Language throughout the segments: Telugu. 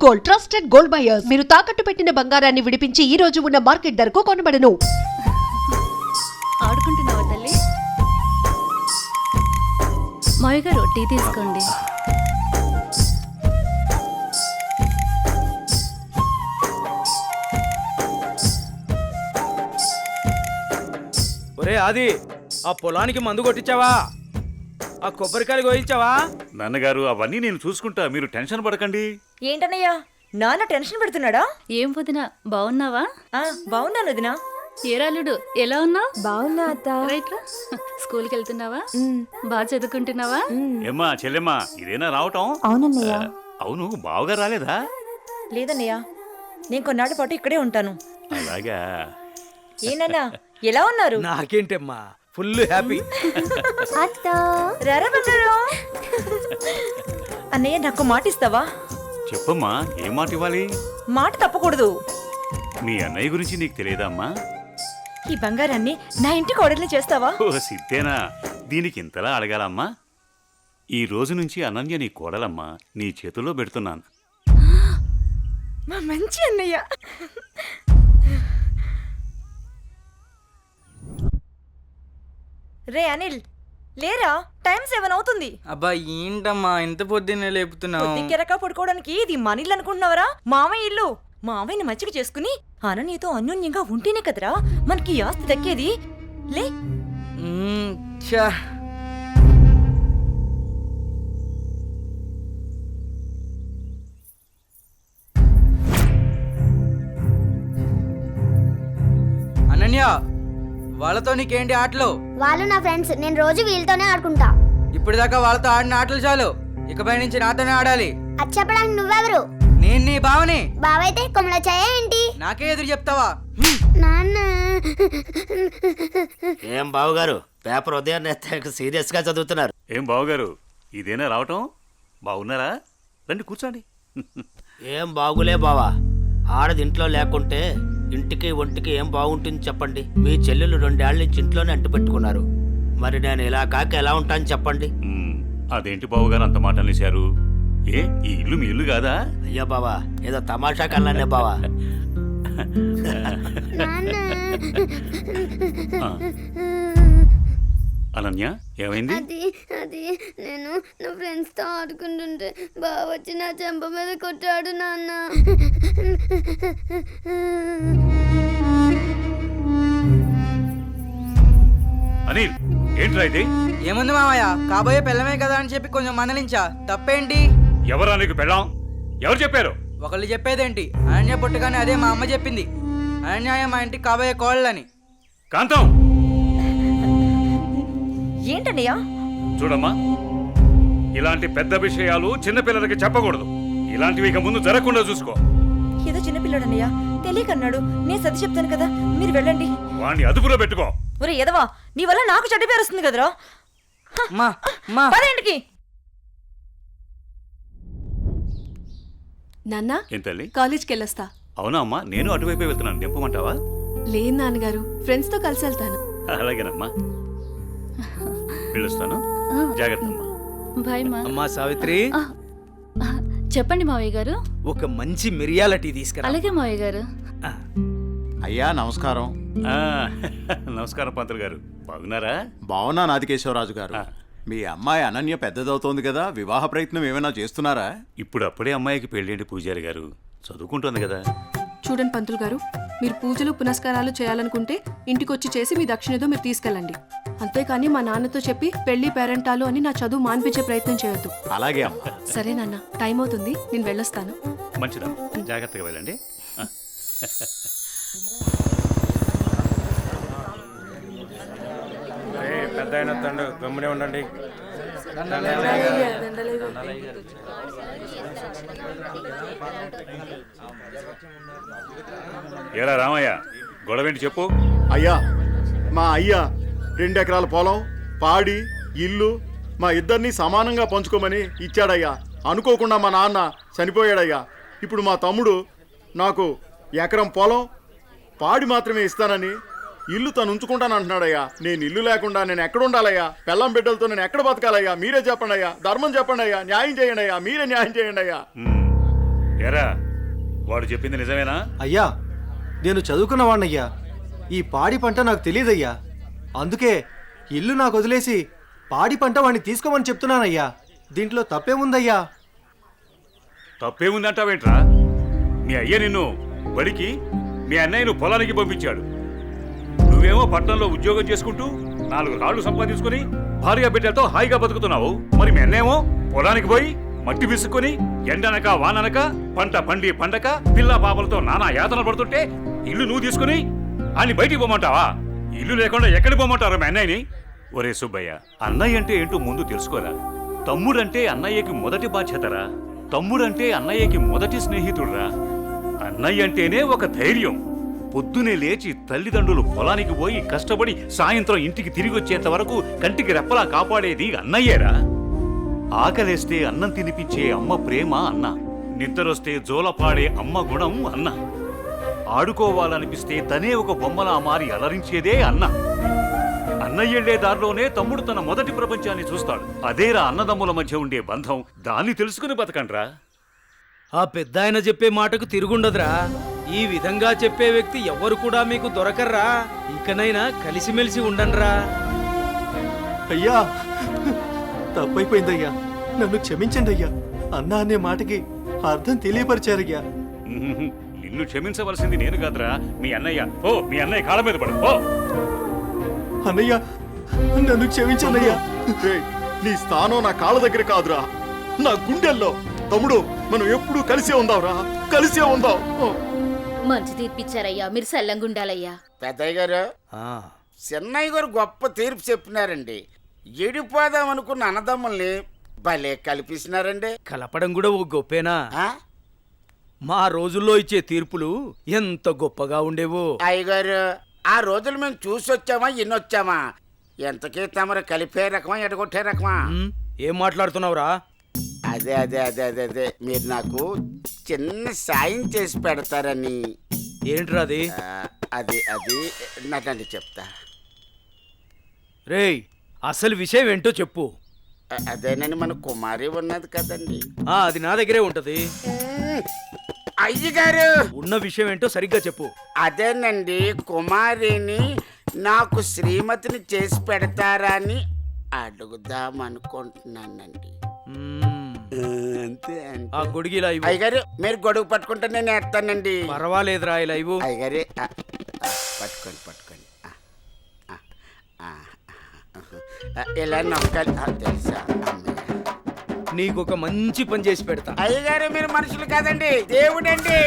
Gold, trusted gold buyers. మీరు తాకట్టు పెట్టిన బంగారాన్ని విడిపించి ఈ రోజు ఉన్న మార్కెట్ ధరకు కొనబడను. ఆడుకుంటున్నావా తల్లి? మావి గారు టీ తీసుకోండి. ఒరే ఆది, ఆ పొలానికి మందు కొట్టించావా? ఆ కొబ్బరికాయలు కోయించావా? నాన్నగారు అవన్నీ నేను చూసుకుంటా, మీరు టెన్షన్ పడకండి. ఏంటన్నయ్యా, నాన్న టెన్షన్ పెడుతున్నాడా? ఏం వదినా, బాగున్నావా? బాగున్నాను వదినా. ఏరాలుడు ఎలా ఉన్నావు? బాగున్నా అత్త. రైట్ రా. స్కూల్కి వెళ్తున్నావా? బాగా చదువుకుంటున్నావా? ఏమ్మా చెల్లెమ్మా, ఇదేనా రావటం? అవునన్నయ్య. అవును, బావగా రాలేదా? లేదన్నయ్య, నేను కొన్నాళ్ళ పాటు ఇక్కడే ఉంటాను. అలాగా. ఏనన్నా, ఎలా ఉన్నారు? నాకేంటమ్మా, ఫుల్ హ్యాపీ. రారా బంగారు. అన్నయ్య, నాకు మాట ఇస్తావా? చెప్పమ్మా, ఏ మాట ఇవ్వాలి? మాట తప్పకూడదు. మీ అన్నయ్య గురించి నీకు తెలియదమ్మా? ఈ బంగారాన్ని నా ఇంటికి ఆర్డర్లు చేస్తావా? ఓ సిద్ధేనా, దీనికి ఇంతలా అడగాలమ్మా? ఈ రోజు నుంచి అనన్య నీ కోడలమ్మా, నీ చేతుల్లో పెడుతున్నాను. మా మంచి అన్నయ్య. రే అనిల్, లేరా, టైం 7 అవుతుంది. అబ్బా ఏంటమ్మా ఇంత పొద్దున్నే లేపుతున్నావు? పొద్దుకెరక పడుకోవడానికి ఇది మన ఇల్లు అనుకుంటున్నావరా? మామయ్య ఇల్లు. మామయ్యని మచ్చిక చేసుకుని అననీతో అన్యోన్యంగా ఉంటేనే కదరా మనకి ఈ ఆస్తి దక్కేది. లే. ఛా. అనన్య, వాళ్ళతో నీకేంటి ఆటలు? వాళ్ళు నా ఫ్రెండ్స్, నేను రోజు వీళ్ళతోనే ఆడుకుంటా. ఇప్పటిదాకా వాళ్ళతో ఆడిన ఆటలు చాలు, ఇకపై నుంచి నాతోనే ఆడాలి. అది చెప్పడానికి నువ్వెవరు? నేను నీ బావని. బావైతే కొమ్మలచాయ ఏంటి? నాకే ఎదురు చెప్తావా? నాన్న. ఏం బావగారు, పేపర్ ఉదయాన్నే సీరియస్ గా చదువుతున్నారు. ఏం బావగారు, ఇదేనా రావటం? బాగున్నారా? రండి కూర్చోండి. ఏం బాగులే బావా, ఆడది ఇంట్లో లేకుంటే ఇంటికి ఒంటికి ఏం బాగుంటుంది చెప్పండి. మీ చెల్లెలు 2 ఏళ్ల నుంచి ఇంట్లోనే అంటు పెట్టుకున్నారు. మరి నేను ఇలా కాక ఎలా ఉంటాను చెప్పండి. అదేంటి బావగారు అంత మాట అనేశారు? ఏ, ఈ ఇల్లు మీ ఇల్లు కాదా? అయ్యో బావా, ఏదో తమాషా కల్లానే బావా. అనన్య, ఏమైంది? అది నేను నా ఫ్రెండ్స్ తో ఆడుకుంటుంటే బావ వచ్చి నా చెంప మీద కొట్టాడు నాన్న. అనిల్, ఏంట్రా ఇది? ఏముంది మామయ్య, కాబోయే పిల్లమే కదా అని చెప్పి కొంచెం మందలించా. తప్పేంటి? ఎవరా నీకు పెళ్ళాం? ఎవరు చెప్పారు? ఒకళ్ళు చెప్పేదేంటి, అనన్య పుట్టగానే అదే మా అమ్మ చెప్పింది. అనన్య మా ఇంటికి కాబోయే కోళ్ళని. కాంతం, ఏంటన్నయ్యా? చూడమ్మా, ఇలాంటి పెద్ద విషయాలు చిన్నపిల్లలకి చెప్పకూడదు. ఇలాంటివి ఇక ముందు జరగకుండా చూసుకో. ఏదో చిన్నపిల్లడన్నయ్యా, తెలియకన్నాడు. నేను సర్ది చెప్తాను కదా, మీరు వెళ్ళండి. వాణ్ణి అదుపులో పెట్టుకో. ఒరే ఎదవా, నీ వల్ల నాకు చెడ్డ పేరు వస్తుంది కదరా. పదేంటికి నాన్న, ఏం తల్లి? కాలేజ్కి వెళ్ళొస్తా. అవునా అమ్మా, నేను అటువైపే వెళ్తున్నాను. నింపమంటావా? లేదు నాన్నగారు, ఫ్రెండ్స్ తో కలిసి వెళ్తాను. అలాగేనమ్మా, వెళ్ళొస్తాను. జాగ్రత్త అమ్మా. బాయ్ మా. అమ్మా సావిత్రి, చెప్పండి మావయ్య గారు. ఒక మంచి మిరియాల టీ తీసుకురా. అలాగే మావయ్య గారు. అయ్యా నమస్కారం. నమస్కారం పంతులు గారు, బాగున్నారా? బాగున్నాను ఆదికేశవరాజు గారు. మీ అమ్మాయి అనన్య పెద్దదవుతోంది కదా, వివాహ ప్రయత్నం ఏమైనా చేస్తున్నారా? ఇప్పుడు అప్పుడే అమ్మాయికి పెళ్ళేంటి పూజారి గారు, చదువుకుంటుంది కదా. చూడండి పంతులు గారు, మీరు పూజలు పునస్కారాలు చేయాలనుకుంటే ఇంటికొచ్చి చేసి మీ దక్షిణతో మీరు తీసుకెళ్ళండి. అంతేకాని మా నాన్నతో చెప్పి పెళ్లి పేరెంటాలు అని నా చదువు మాన్పించే ప్రయత్నం చేయొద్దు. అలాగే అమ్మా. సరే నాన్న, టైం అవుతుంది, నేను వెళ్ళొస్తాను. మంచిదమ్మా, జాగ్రత్తగా వెళ్ళండి. పెద్ద అయిన తండ్రి గమ్మునే ఉండండి. ఏరా రామయ్య, గొడవేంటి చెప్పు. అయ్యా, మా అయ్యా 2 ఎకరాల పొలం, పాడి, ఇల్లు మా ఇద్దరిని సమానంగా పంచుకోమని ఇచ్చాడయ్యా. అనుకోకుండా మా నాన్న చనిపోయాడయ్యా. ఇప్పుడు మా తమ్ముడు నాకు ఎకరం పొలం, పాడి మాత్రమే ఇస్తానని, ఇల్లు తను ఉంచుకుంటానంటున్నాడయ్యా. నేను ఇల్లు లేకుండా నేను ఎక్కడ ఉండాలయ్యా? పెళ్ళం బిడ్డలతో నేను ఎక్కడ బతకాలయ్యా? మీరే చెప్పండి అయ్యా, ధర్మం చెప్పండి అయ్యా, న్యాయం చేయండి అయ్యా, మీరే న్యాయం చేయండి అయ్యా. ఎరా వాడు చెప్పింది నిజమేనా? అయ్యా నేను చదువుకున్నవాణ్ణయ్యా. ఈ పాడి పంట నాకు తెలియదయ్యా. అందుకే ఇల్లు నాకు వదిలేసి పాడి పంట వాడిని తీసుకోమని చెప్తున్నానయ్యా. దీంట్లో తప్పేముందయ్యా? తప్పేముందంటావేంట్రా? మీ అయ్య నిన్ను బడికి, మీ అన్నయ్యను పొలానికి పంపించాడు. నువ్వేమో పట్టణంలో ఉద్యోగం చేసుకుంటూ 4 రాళ్లు సంపాదించుకుని భార్య బిడ్డలతో హాయిగా బతుకుతున్నావు. మరి మీ అన్నేమో పొలానికి పోయి మట్టి విసుక్కుని ఎండనక వాననక పంట పండి పండక పిల్ల పాపలతో నానా యాతన పడుతుంటే ఇల్లు నువ్వు తీసుకుని అని బయటికి పోమంటావా? ఇల్లు లేకుండా ఎక్కడికి పోమంటారు మీ అన్నయ్యని? ఒరే సుబ్బయ్య, అన్నయ్య అంటే ఏంటో ముందు తెలుసుకోరా. తమ్ముడంటే అన్నయ్యకి మొదటి బాధ్యతరా. తమ్ముడంటే అన్నయ్యకి మొదటి స్నేహితుడురా. అన్నయ్య అంటేనే ఒక ధైర్యం. పొద్దునే లేచి తల్లిదండ్రులు పొలానికి పోయి కష్టపడి సాయంత్రం ఇంటికి తిరిగి వచ్చేంత వరకు కంటికి రెప్పలా కాపాడేది అన్నయ్యేరా. ఆకలేస్తే అన్నం తినిపించే అమ్మ ప్రేమ అన్న. నిద్రొస్తే జోలపాడే అమ్మ గుణం అన్న. ఆడుకోవాలనిపిస్తే తనే ఒక బొమ్మలా మారి అలరించేదే అన్న. అన్నయ్యెళ్లే దారిలోనే తమ్ముడు తన మొదటి ప్రపంచాన్ని చూస్తాడు. అదేరా అన్నదమ్ముల మధ్య ఉండే బంధం. దాన్ని తెలుసుకుని బతకండ్రా. ఆ పెద్ద ఆయన చెప్పే మాటకు తిరుగుండదురా. ఈ విధంగా చెప్పే వ్యక్తి ఎవరు కూడా మీకు దొరకర్రా. ఇకనైనా కలిసిమెలిసి ఉండండ్రా. అయ్యా తప్పైపోయిందయ్యా. నన్ను క్షమించండి అయ్యా. అన్న అనే మాటకి అర్థం తెలియపరిచారయ్యా. నిన్ను క్షమించవలసింది నేను కాదురా, మీ అన్నయ్య. ఓ మీ అన్నయ్య కాళ్ళ మీద పడు. ఓ అన్నయ్య నన్ను క్షమించండి అయ్యా. రేయ్, నీ స్థానం నా కాళ్ళ దగ్గర కాదురా, నా గుండెల్లో. తమ్ముడు, మనం ఎప్పుడూ కలిసే ఉందాంరా, కలిసే ఉందాం. మంచి తీర్పిచ్చారయ్యా, మీరు సల్లంగుండాలయ్యా. పెద్దయ్య గారు, చిన్నయ్య గారు గొప్ప తీర్పు చెప్పినారండి. ఎడిపోదాం అనుకున్న అన్నదమ్ముల్ని భలే కల్పిస్తున్నారండి. కలపడం కూడా ఓ గొప్పేనా? మా రోజుల్లో ఇచ్చే తీర్పులు ఎంత గొప్పగా ఉండేవో. అయ్యగారు, ఆ రోజులు మేము చూసొచ్చామా ఇన్నొచ్చామా? ఎంతకీ తమరు కలిపే రకమా ఎడగొట్టే రకమా? ఏం మాట్లాడుతున్నావురా? అదే అదే అదే అదే అదే మీరు నాకు చిన్న సాయం చేసి పెడతారని. ఏంట్రా అది? అది అది నాకండి చెప్తా. రేయ్, అసలు విషయం ఏంటో చెప్పు. అదేనండి, మన కుమారి ఉన్నది కదండి. అది నా దగ్గరే ఉంటది. అయ్యగారు, ఉన్న విషయం ఏంటో సరిగ్గా చెప్పు. అదేనండి, కుమారిని నాకు శ్రీమతిని చేసి పెడతారని అడుగుదామనుకుంటున్నానండి. అంతే ఆ గొడుగు ఇలా ఇవ్వు. అయ్యగారు, మీరు గొడుగు పట్టుకుంటే నేను ఎత్తానండి. పర్వాలేదురా, ఇలా ఇవ్వు. అయ్యగారి పట్టుకోండి పట్టుకోండి. ఇలా నొక్కాలి. తెలుసా, నీకు ఒక మంచి పని చేసి పెడతా. అయ్యగారు, మీరు మనుషులు కాదండి, దేవుడండి.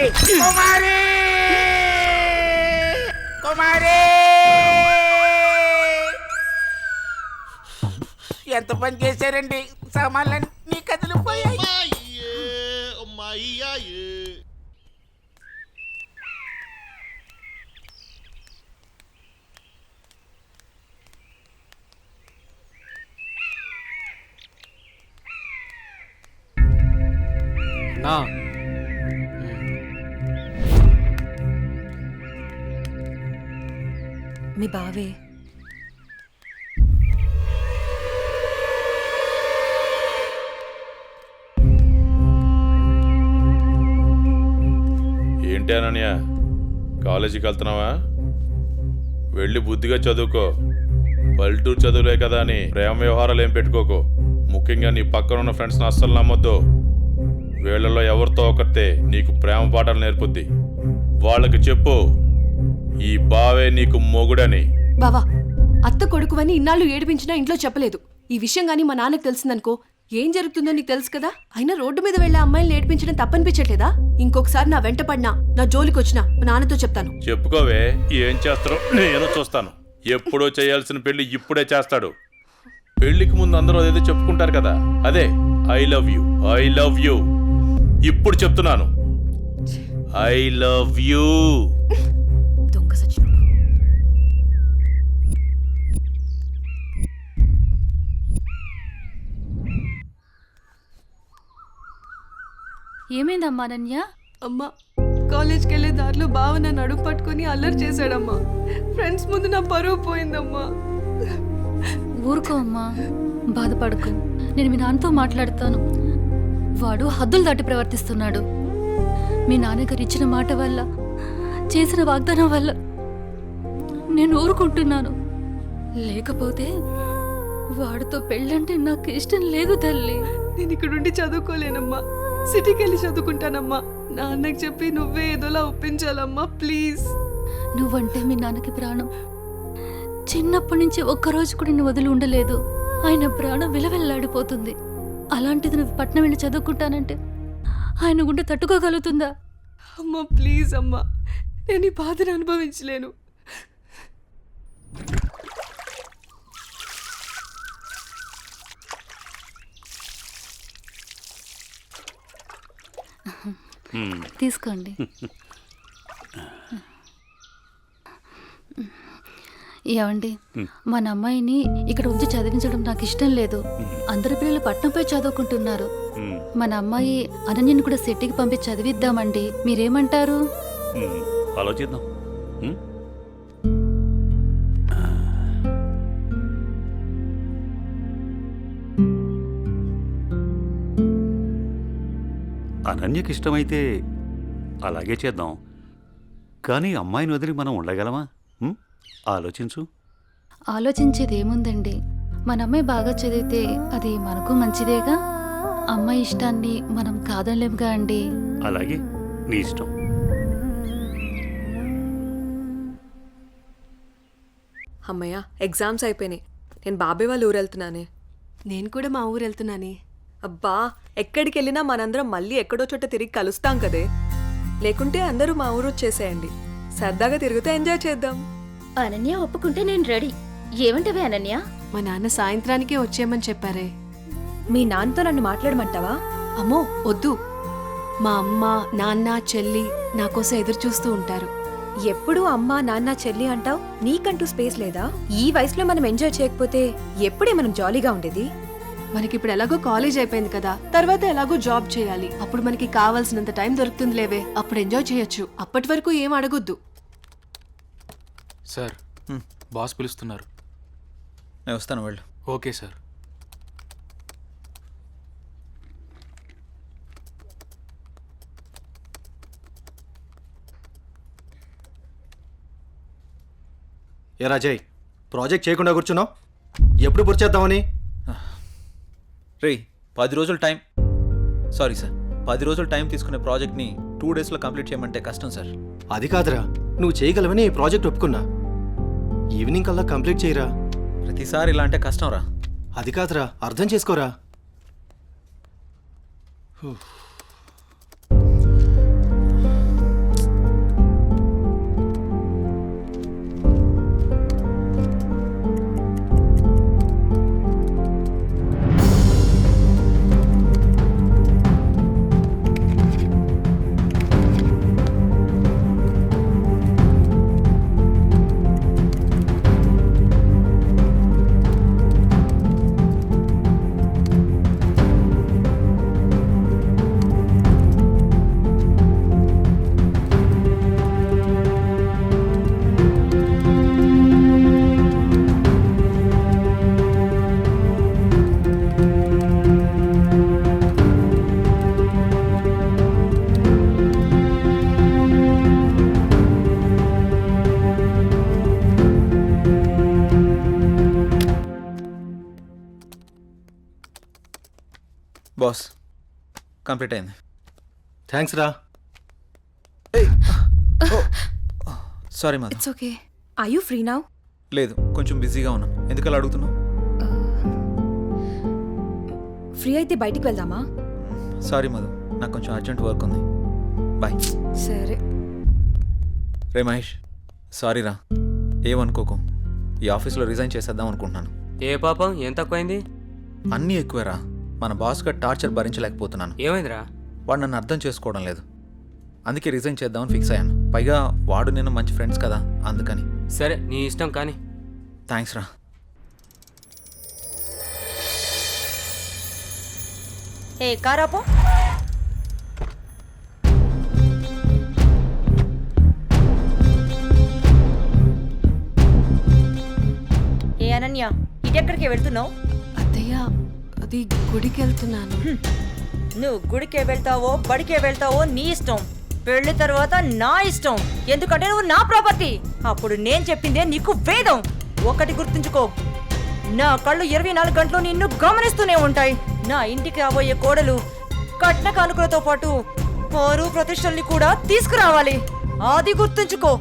కుమారి, కుమారి, ఎంత పని చేశారండి. సామాన్లన్నీ కదిలిపోయాయి. నా మీ బావే ఏంటి అనన్య, కాలేజీకి వెళ్తున్నావా? వెళ్ళి బుద్ధిగా చదువుకో. పల్లెటూరు చదువులే కదా అని ప్రేమ వ్యవహారాలు ఏం పెట్టుకోకు. ముఖ్యంగా నీ పక్కన ఉన్న ఫ్రెండ్స్ని అస్సలు నమ్మొద్దు. వీళ్ళలో ఎవరితో ఒకరితే నీకు ప్రేమ పాఠాలు నేర్పుద్ది. వాళ్ళకి చెప్పు, ఈ బావే నీకు మొగుడని. బావా, అత్త కొడుకువని ఇన్నాళ్ళు ఏడిపించినా ఇంట్లో చెప్పలేదు. ఈ విషయం గానీ మా నాన్నకు తెలిసిందనుకో ఏం జరుగుతుందో నీకు తెలుసు కదా. అయినా రోడ్డు మీద వెళ్లే అమ్మాయిని ఏడిపించడం తప్పనిపించట్లేదా? ఇంకొకసారి నా వెంట పడినా, నా జోలికి వచ్చినా మా నాన్నతో చెప్తాను. చెప్పుకోవే, ఏం చేస్తారో నేను చూస్తాను. ఎప్పుడో చేయాల్సిన పెళ్లి ఇప్పుడే చేస్తాడు. పెళ్లికి ముందు అందరూ అదేదో చెప్పుకుంటారు కదా, అదే I love you, I love you. ఇప్పుడు చెప్తున్నాను, ఐ లవ్ యూ. దొంగ సచ్చినోడు. ఏమైందమ్మా అనన్య? అమ్మా, కాలేజ్కి వెళ్ళే దారిలో బావ నన్ను అడుగు పట్టుకుని అల్లరి చేశాడమ్మా. ఫ్రెండ్స్ ముందు నా పరువు పోయిందమ్మా. ఊరుకో అమ్మా, బాధపడకు. నేను మీ నాన్నతో మాట్లాడతాను. వాడు హద్దులు దాటి ప్రవర్తిస్తున్నాడు. మీ నాన్నగారు ఇచ్చిన మాట వల్ల, చేసిన వాగ్దానం వల్ల నేను ఊరుకుంటున్నాను. లేకపోతే వాడితో పెళ్ళంటే నాకు ఇష్టం లేదు తల్లి. నేను ఇక్కడ ఉండి చదువుకోలేనమ్మా, సిటీకి వెళ్ళి చదువుకుంటానమ్మా. నాన్నకి చెప్పి నువ్వే ఏదోలా ఒప్పించాలమ్మా, ప్లీజ్. నువ్వంటే మీ నాన్నకి ప్రాణం. చిన్నప్పటి నుంచి ఒక్కరోజు కూడా నేను వదిలి ఉండలేదు. ఆయన ప్రాణం విలవెల్లాడిపోతుంది. అలాంటిది నువ్వు పట్నం వెళ్ళి చదువుకుంటానంటే ఆయన గుండె తట్టుకోగలుగుతుందా? అమ్మా ప్లీజ్ అమ్మా, నేను ఈ బాధను అనుభవించలేను. తీసుకోండి. ఏమండి, మన అమ్మాయిని ఇక్కడ ఉంచి చదివించడం నాకు ఇష్టం లేదు. అందరి పిల్లలు పట్నంపై చదువుకుంటున్నారు. మన అమ్మాయి అనన్యని కూడా సిటీకి పంపించి చదివిద్దామండి. మీరేమంటారు? ఆలోచిద్దాం. అనన్యకి ఇష్టమైతే అలాగే చేద్దాం. కానీ అమ్మాయిని వదిలి మనం ఉండగలమా? ఆలోచించు. ఆలోచించేది ఏముందండి, మన అమ్మాయి బాగా చదివితే అది మనకు మంచిదేగా. అమ్మాయి ఇష్టాన్ని మనం కాదనలేముగా అండి. అలాగే, నీ ఇష్టం. అమ్మయ్య, ఎగ్జామ్స్ అయిపోయినాయి. నేను బాబాయ్ వాళ్ళ ఊరు వెళ్తున్నానే. నేను కూడా మా ఊరు వెళ్తున్నానే. అబ్బా, ఎక్కడికి వెళ్ళినా మనందరం మళ్ళీ ఎక్కడో చోట తిరిగి కలుస్తాం కదే. లేకుంటే అందరూ మా ఊరు వచ్చేసేయండి. సరదాగా తిరుగుతూ ఎంజాయ్ చేద్దాం. అనన్య ఒప్పుకుంటే నేను రెడీ. ఏమంటవే అనన్య? మా నాన్న సాయంత్రానికే వచ్చేయమని చెప్పారే. మీ నాన్నతో నన్ను మాట్లాడమంటావా? అమ్మో వద్దు. మా అమ్మ, నాన్న, చెల్లి నా కోసం ఎదురు చూస్తూ ఉంటారు. ఎప్పుడు అమ్మ, నాన్న, చెల్లి అంటావు. నీకంటూ స్పేస్ లేదా? ఈ వయసులో మనం ఎంజాయ్ చేయకపోతే ఎప్పుడే మనం జాలీగా ఉండేది? మనకిప్పుడు ఎలాగో కాలేజ్ అయిపోయింది కదా, తర్వాత ఎలాగో జాబ్ చేయాలి. అప్పుడు మనకి కావాల్సినంత టైం దొరుకుతుంది లేవే, అప్పుడు ఎంజాయ్ చేయొచ్చు. అప్పటి వరకు ఏం అడగొద్దు. సార్, బాస్ పిలుస్తున్నారు. నేను వస్తాను, వెళ్ళు. Okay sir. ఏ రాజయ్, ప్రాజెక్ట్ చేయకుండా కూర్చున్నావు? ఎప్పుడు పూర్తి చేద్దామని? రే, 10 రోజులు టైం. సారీ సార్, 10 రోజులు టైం తీసుకునే ప్రాజెక్ట్ని 2 డేస్లో కంప్లీట్ చేయమంటే కష్టం సార్. అది కాదురా, నువ్వు చేయగలవని ఈ ప్రాజెక్ట్ ఒప్పుకున్నా. ఈవినింగ్ కల్లా కంప్లీట్ చేయరా. ప్రతిసారి ఇలా అంటే కష్టం రా. అది కాదురా, అర్థం చేసుకోరా. బాస్, కంప్లీట్ అయింది. థ్యాంక్స్ రా. Sorry Madhu. It's okay. Are you free now? లేదు, కొంచెం బిజీగా ఉన్నాను. ఎందుకలా అడుగుతున్నావు? ఫ్రీ అయితే బయటికి వెళ్దామా? సారీ మధు, నాకు కొంచెం అర్జెంట్ వర్క్ ఉంది. బాయ్. సరే. రే మహేష్, సారీ రా, ఏమనుకోకు. ఈ ఆఫీస్లో రిజైన్ చేసేద్దాం అనుకుంటున్నాను. ఏ పాపం, ఏం తక్కువైంది? అన్నీ ఎక్కువేరా. మన బాస్గా టార్చర్ భరించలేకపోతున్నాను. ఏమైందిరా? వాడు నన్ను అర్థం చేసుకోవడం లేదు. అందుకే రిజైన్ చేద్దామని ఫిక్స్ అయ్యాను. పైగా వాడు నేను మంచి ఫ్రెండ్స్ కదా, అందుకని. సరే, నీ ఇష్టం కానీ. థ్యాంక్స్ రా. ఏ కారాపో. ఏ అనన్య, ఇటెక్కడికి వెళ్తున్నావు? అత్తయ్య, అది గుడికి వెళ్తున్నాను. నువ్వు గుడికే వెళ్తావో బడికే వెళ్తావో నీ ఇష్టం. పెళ్లి తర్వాత నా ఇష్టం, ఎందుకంటే నువ్వు నా ప్రాపర్టీ. అప్పుడు నేను చెప్పిందే నీకు వేదం. ఒకటి గుర్తుంచుకో, నా కళ్ళు 24 గంటలు నిన్ను గమనిస్తూనే ఉంటాయి. నా ఇంటికి రాబోయే కోడలు కట్న కానుకలతో పాటు పరువు ప్రతిష్టల్ని కూడా తీసుకురావాలి. అది గుర్తుంచుకో.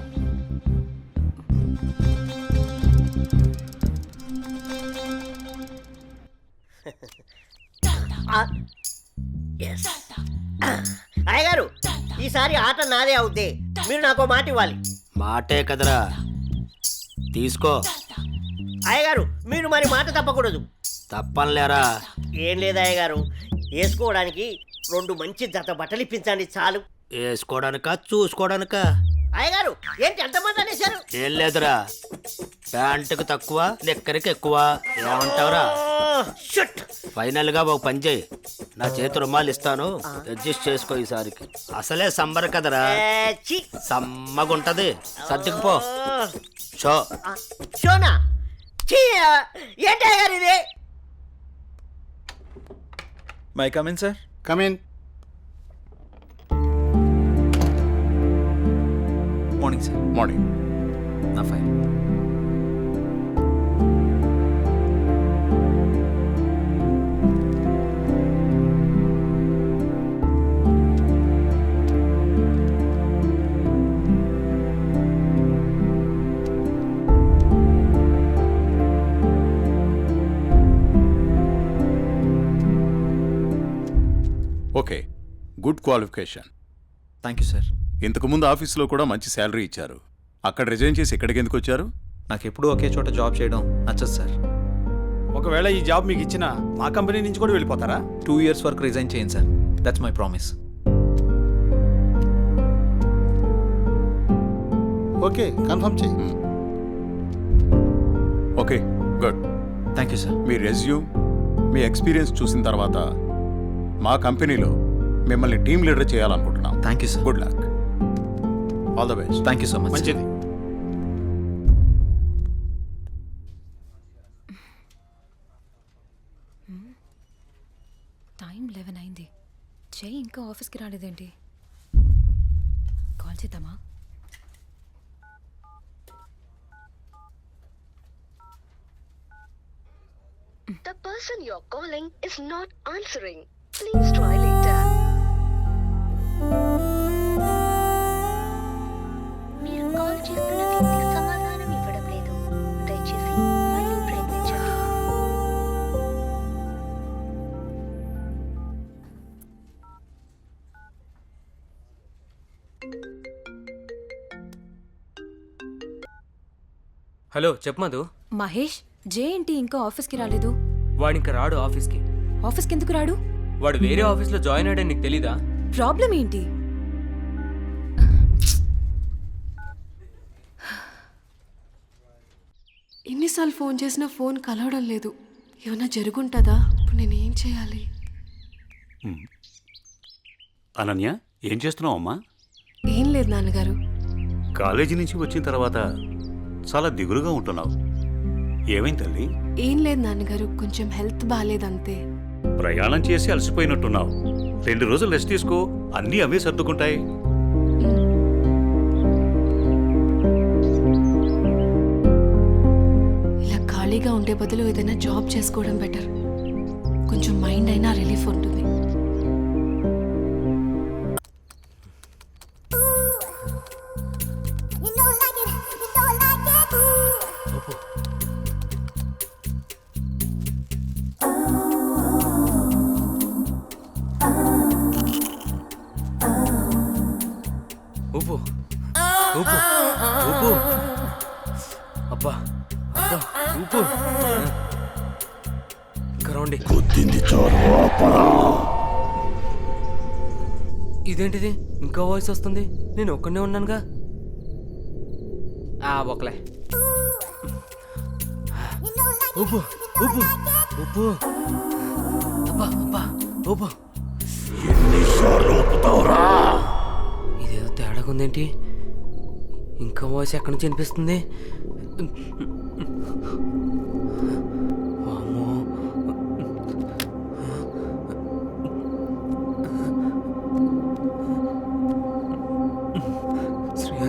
అయ్యగారు, ఈసారి ఆట నాదే అవుద్ది. మీరు నాకు మాట ఇవ్వాలి. మాటే కదరా, తీసుకో. అయ్యగారు, మీరు మరి మాట తప్పకూడదు. తప్పనిలేరా. ఏం లేదు అయ్యగారు, వేసుకోవడానికి 2 మంచి జత బట్టలు ఇప్పించండి చాలు. వేసుకోవడానికా చూసుకోవడానికా? అయ్యగారు, ఏంటి ఎంతమంది అనేశారు? ఏం లేదురా, ప్యాంటుకు తక్కువ నిక్కరికి ఎక్కువ. ఏమంటావురా? ఫైనల్ గా ఒక పని చేయి, నా చేతి రుమాలు ఇస్తాను, అడ్జస్ట్ చేసుకో ఈసారికి. అసలే సంబర కదరా, సమ్మగుంటది. సర్దుకుపో. షో షోనా? ఏంటి అయ్యగారు ఇది? May come in sir. Come in. Morning sir. Morning. నా fine. Okay, good qualification. Thank you sir. ఇంతకుముందు ఆఫీస్లో కూడా మంచి శాలరీ ఇచ్చారు. అక్కడ రిజైన్ చేసి ఇక్కడికి ఎందుకు వచ్చారు? నాకు ఎప్పుడూ ఒకే చోట జాబ్ చేయడం నచ్చదు సార్. ఒకవేళ ఈ జాబ్ మీకు ఇచ్చిన మా కంపెనీ నుంచి కూడా వెళ్ళిపోతారా? 2 years వరకు రిజైన్ చేయండి సార్. That's my promise. Okay, confirm చేయి. Okay, good. Thank you sir. మీ రెజ్యూమ్, మీ ఎక్స్పీరియన్స్ చూసిన తర్వాత మా కంపెనీలో మిమ్మల్ని టీమ్ లీడర్ చేయాలనుకుంటున్నాం. Thank you sir. Good luck. All the best. Thank you so much. మంచిది. టైం 11 అయింది. జై ఇంకా ఆఫీస్కి రాలేదేంటి? కాల్ చేద్దామా? The person you're calling is not answering. Please try later. మీరు కాల్ చేస్తున్న వ్యక్తి సమాధానం ఇవ్వడం లేదు. దయచేసి మళ్ళీ ప్రయత్నించండి. హలో, చెప్పు మధు. మహేష్, జే ఏంటి ఇంకా ఆఫీస్కి రాలేదు? వాడు ఇంకా రాడు ఆఫీస్కి. ఆఫీస్కి ఎందుకు రాడు? వాడు వేరే ఆఫీస్లో జాయిన్ అయ్యాడని నీకు తెలీదా? ప్రాబ్లం ఏంటి? ఎన్నిసార్లు ఫోన్ చేసినా ఫోన్ కలవడం లేదు. ఏమన్నా జరుగుంటుందా? ఇప్పుడు నేనేం చేయాలి? అనన్య, ఏం చేస్తున్నావు అమ్మా? ఏం లేదు నాన్నగారు. కాలేజీ నుంచి వచ్చిన తర్వాత చాలా దిగులుగా ఉంటున్నావు. ఏమైంది తల్లి? ఏం లేదు నాన్నగారు, కొంచెం హెల్త్ బాగాలేదంతే. ప్రయాణం చేసి అలసిపోయినట్టున్నావు. 2 రోజులు రెస్ట్ తీసుకో, అన్నీ అవే సర్దుకుంటాయి. ఇలా ఖాళీగా ఉండే బదులు ఏదైనా జాబ్ చేసుకోవడం బెటర్. కొంచెం మైండ్ అయినా రిలీఫ్ ఉంటుంది. ఊపు ఊపు ఊపు. అబ్బా అబ్బా, ఊపు. ఇంకా రౌండి. ఇదేంటిది, ఇంకా వాయిస్ వస్తుంది? నేను ఒక్కనే ఉన్నానుగా. ఒకలే. ఊపు ఊపు ఊపు. అబ్బా అబ్బా, ఊపు. ఇదేదో తేడాగా ఉందేంటి? ఇంకా వాయిస్ ఎక్కడి నుంచి వినిపిస్తుంది? వామ్మో.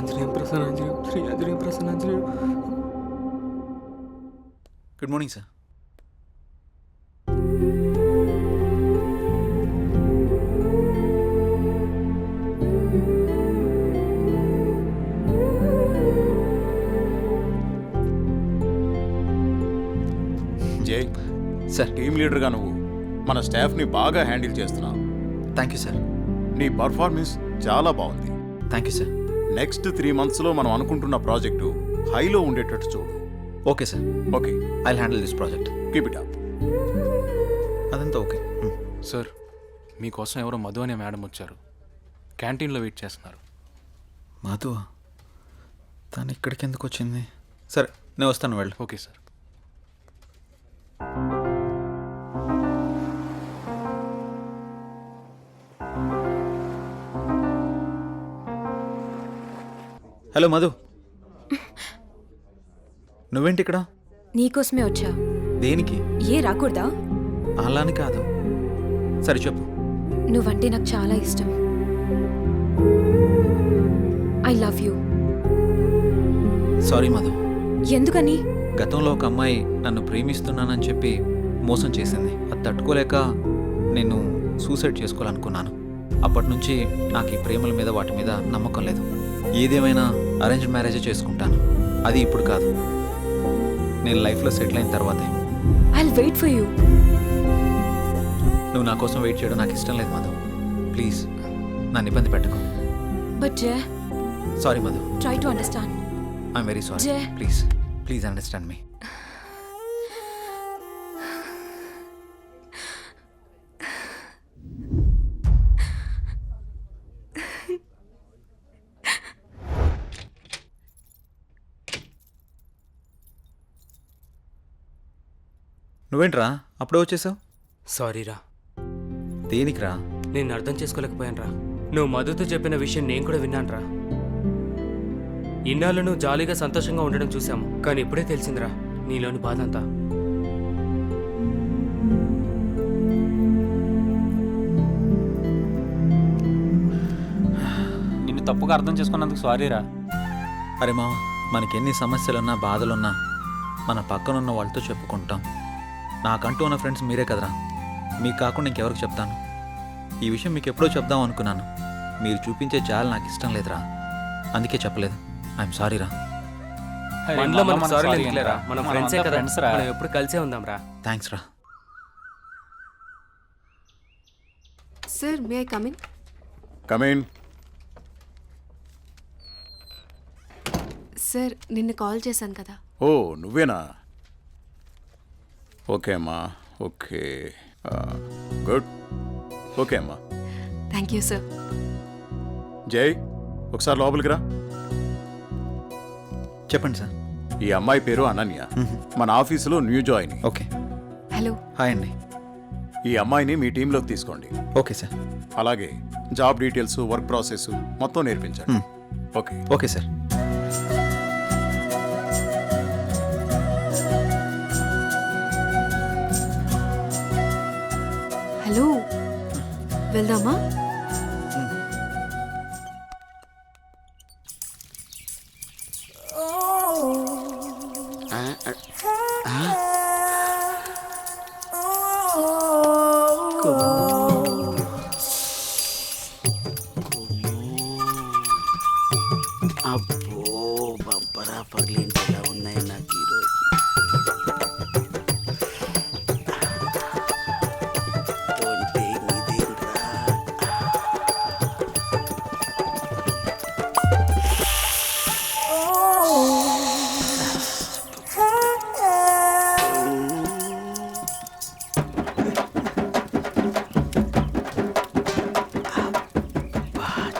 Anjaneyam Prasannanjaneyam Sri Anjaneyam Prasannanjaneyam. Good morning sir. Jai sir, team లీడర్గా నువ్వు మన స్టాఫ్ని బాగా హ్యాండిల్ చేస్తున్నావు. Thank you sir. నీ పర్ఫార్మెన్స్ చాలా బాగుంది. Thank you sir. నెక్స్ట్ 3 monthsలో మనం అనుకుంటున్న ప్రాజెక్టు హైలో ఉండేటట్టు చూడు. Okay sir. Okay, I handle this project. Keep it up. అదంతా ఓకే. సార్, మీకోసం ఎవరో మధు అనే మేడం వచ్చారు. క్యాంటీన్లో వెయిట్ చేస్తున్నారు. మధు తను ఇక్కడికి ఎందుకు వచ్చింది? సరే, నేను వస్తాను, వెళ్ళు. Okay sir. హలో మధు, నువ్వేంటి ఇక్కడ? నీకోసమే వచ్చా. దేనికి? ఏ రాకూడదా? అలాని కాదు. సరే చెప్పు. నువ్వంటే నాకు చాలా ఇష్టం. I love you. Sorry Madhu. ఎందుకని? గతంలో ఒక అమ్మాయి నన్ను ప్రేమిస్తున్నానని చెప్పి మోసం చేసింది. అది తట్టుకోలేక నేను సూసైడ్ చేసుకోవాలనుకున్నాను. అప్పటి నుంచి నాకు ఈ ప్రేమల మీద వాటి మీద నమ్మకం లేదు. ఏదేమైనా అరేంజ్ మ్యారేజే చేసుకుంటాను. అది ఇప్పుడు కాదు, నేను లైఫ్లో సెటిల్ అయిన తర్వాతే. I'll wait for you. నువ్వు నా కోసం వెయిట్ చేయడం నాకు ఇష్టం లేదు మధు. ప్లీజ్ నన్ను ఇబ్బంది పెట్టకు. But Jay, sorry Madhu. Try to understand. I'm very sorry. Jay, please please understand me. నువ్వేంట్రా అప్పుడే వచ్చేసావు? సారీరా. దేనికిరా? నేను అర్థం చేసుకోలేకపోయానురా. నువ్వు మధుతో చెప్పిన విషయం నేను కూడా విన్నానురా. ఇన్నాళ్ళు నువ్వు జాలీగా సంతోషంగా ఉండడం చూసాము, కానీ ఇప్పుడే తెలిసిందిరా నీలోని బాధ అంతా. నిన్ను తప్పుగా అర్థం చేసుకున్నందుకు సారీరా. అరే మామ, మనకెన్ని సమస్యలున్నా బాధలున్నా మన పక్కనున్న వాళ్ళతో చెప్పుకుంటాం. నాకంటూ ఉన్న ఫ్రెండ్స్ మీరే కదరా. మీకు కాకుండా ఇంకెవరికి చెప్తాను? ఈ విషయం మీకు ఎప్పుడో చెప్దాం అనుకున్నాను. మీరు చూపించే జాలి నాకు ఇష్టం లేదురా, అందుకే చెప్పలేదు. ఐఎమ్ సారీరా. మనలో మనకు సారీ లేదురా. మనం ఫ్రెండ్సే కదా, మనం ఎప్పుడు కలిసే ఉందాంరా. థ్యాంక్స్ రా. Sir, may I come in? Come in. Sir, నిన్న కాల్ చేశాను కదా. ఓ నువ్వేనా? ఓకే అమ్మా, ఓకే, గుడ్. ఓకే అమ్మా. Thank you sir. జై, ఒకసారి లోపలికి రా. చెప్పండి సార్. ఈ అమ్మాయి పేరు అనన్య, మన ఆఫీసులో new join. Okay. Hello. Hi అండి. ఈ అమ్మాయిని మీ టీంలోకి తీసుకోండి. Okay sir. అలాగే జాబ్ డీటెయిల్స్, వర్క్ ప్రాసెస్ మొత్తం నేర్పించండి. ఓకే. Okay sir. హలో, వెళ్దామా? అబ్బో, బంపరా పగిలించేలా ఉన్నాయి నాకు ఈరోజు.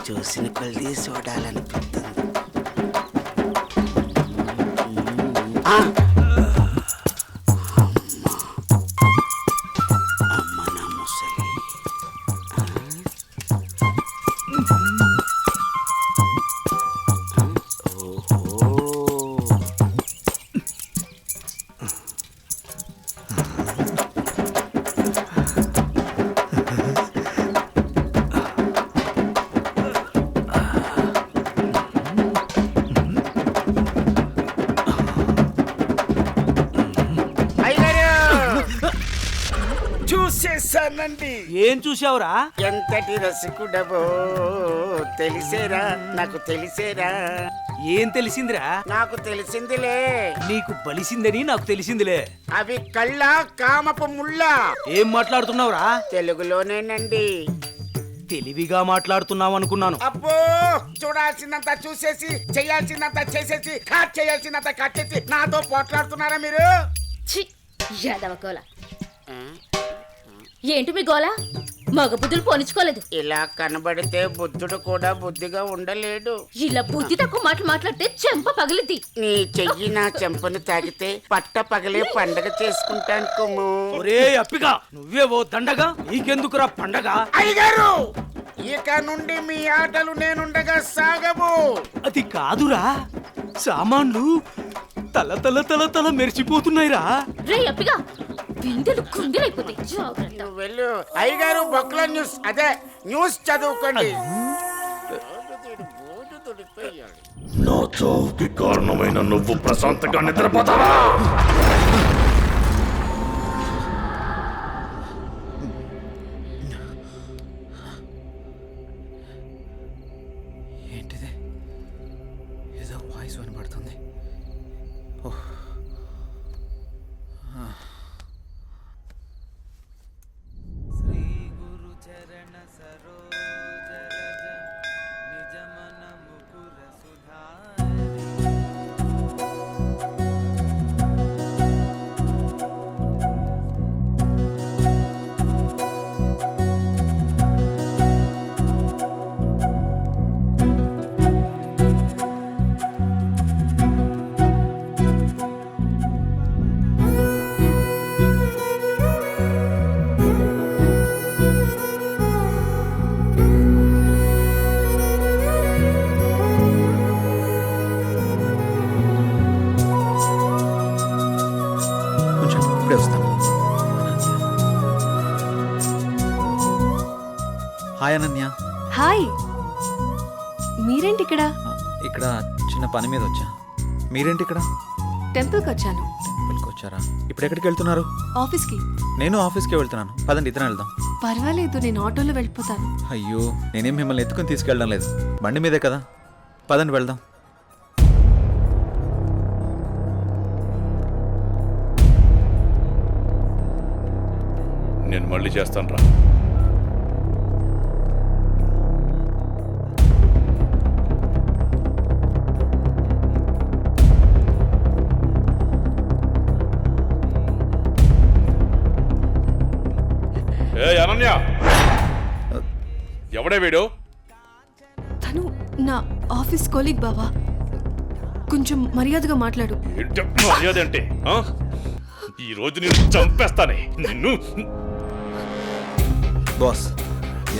చూసిన కొద్ది చూడాలనిపిస్తుంది. అమ్మ నా ముసలి. చూశానండి. ఏం చూసావురా? ఎంతటి రసికుడవో తెలిసేరా, నాకు తెలిసేరా. ఏం తెలిసిందిరా? నాకు తెలిసిందిలే. నీకు బలిసిందని నాకు తెలిసిందిలే. అవి కళ్ళ కామపు ముళ్ళ. ఏం మాట్లాడుతున్నావురా? తెలుగులోనేనండి. తెలివిగా మాట్లాడుతున్నావు అనుకున్నాను. అబ్బో, చూడాల్సిందంత చూసేసి చేయాల్సిందంత చేసేసి కట్ చేయాల్సిందంత కట్ చేసి నాతో పోట్లాడుతున్నారా మీరు? యాదవ గోల. ఏంటి మీ గోల? మగ బుద్ధులు పోనిచ్చుకోలేదు. ఇలా కనబడితే బుద్ధుడు కూడా బుద్ధిగా ఉండలేడు. ఇలా బుద్ధి తక్కువ మాటలు మాట్లాడితే చెంప పగిలిద్ది. నీ చెయ్యి నా చెంపను తాకితే పట్ట పగలే పండగ చేసుకుంటాను కుమ్ము. ఒరే అప్పిగా, నువ్వే ఓ దండగా, నీకెందుకురా పండగ? అయ్యగారు, ఇక నుండి మీ ఆటలు నేనుండగా సాగవు. అది కాదురా, సామాన్లు తల తల తల తల మెరిచిపోతున్నాయిరా. రే అప్పిగా, బిందెలు కుండెలైపోతాయి. జాగ్రత్త. వెళ్ళు అయ్యగారు, బొక్కల న్యూస్ అదే న్యూస్ చదువుకోండి. నా చావుకి కారణమైన నువ్వు ప్రశాంతంగా నిద్రపోతావా? ఏంటిది? ఏదో వాయిస్ వినబడుతుంది. ఓహ్. హాయ్ అనన్య. హాయ్, మీరేంటి ఇక్కడ? ఇక్కడ చిన్న పని మీద వచ్చా. మీరేంటి ఇక్కడ? టెంపుల్కి వచ్చాను. టెంపుల్కి వచ్చారా? ఇప్పుడు ఎక్కడికి వెళ్తున్నారు? ఆఫీస్కి. నేను ఆఫీస్కి వెళ్తున్నాను. పదండి, ఇద్దరం వెళ్దాం. పర్వాలేదు, నేను ఆటోలో వెళ్ళిపోతాను. అయ్యో, నేనేం మిమ్మల్ని ఎత్తుకుని తీసుకెళ్ళడం లేదు, బండి మీదే కదా. పదండి వెళ్దాం. నేను మళ్ళీ చేస్తాను రా. ఏ అనన్య, ఎవడే వీడు? తను నా ఆఫీస్ కొలీగ్ బావా. కొంచెం మర్యాదగా మాట్లాడు. మర్యాద అంటే ఈ రోజు నేను చంపేస్తానే నిన్ను. బాస్,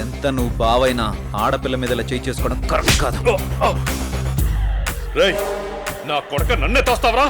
ఎంత నువ్వు బావైనా ఆడపిల్ల మీద ఇలా చేయి చేసుకోవడం కరెక్ట్ కాదు. రేయ్, నా కొడక నన్నే తోస్తావరా?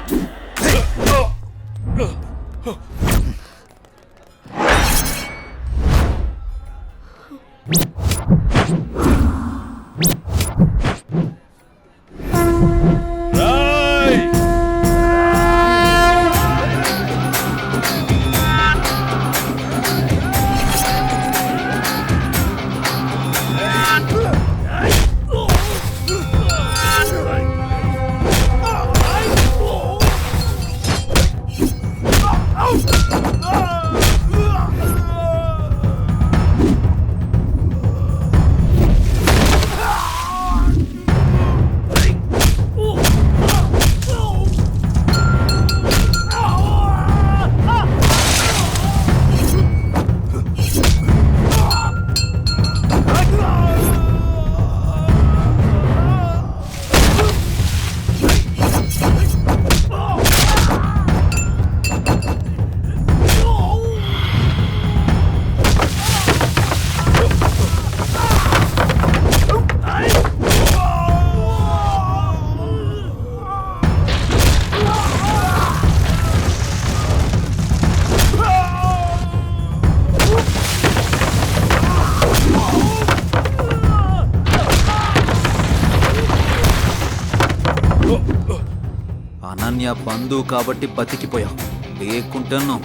అనన్య బంధువు కాబట్టి బతికిపోయావు, లేకుంటాను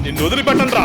నిన్ను వదిలిపెట్టను రా